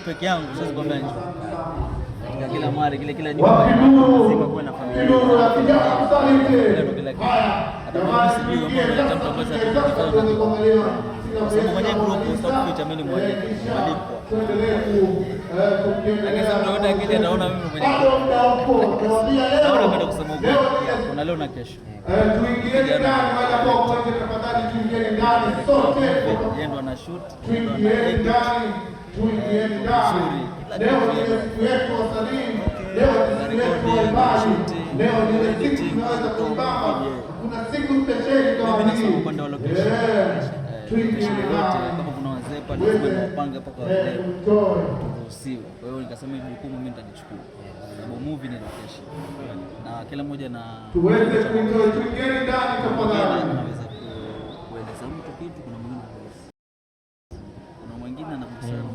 peke yangu siwezi kwambia njoo. Kila mara kila nyumba lazima kuwe na familia. Ndio kila kitu. Hata kama sijui mambo ya mtu ambaye sababu mwenye group stop picha mimi mmoja malipo. Akisema ndio ndio akija naona mimi mwenye. Naona kwenda kusema ukweli. Kuna leo na kesho. Tuingieni ndani wala kwa wote tafadhali tuingieni ndani sote. Yeye ndo ana shoot, ndo ana edit. Tuingieni ndani. Leo ni siku yetu wasanii. Leo ni siku yetu waimbaji. Leo ni siku tunaweza kuimba. Kuna siku spesheli kama hii. Mimi nasema kwenda location. Tuingieni ndani. Kama kuna wazee pale tunapanga hapa kwa leo. Turuhusiwe. Kwa hiyo nikasema hili jukumu mimi nitalichukua. Sababu movie ni location. Na kila mmoja na tuweze kuenjoy. Tuingieni ndani tafadhali. Anaweza kueleza mtu kitu, kuna mwingine anaweza. Kuna mwingine anakusema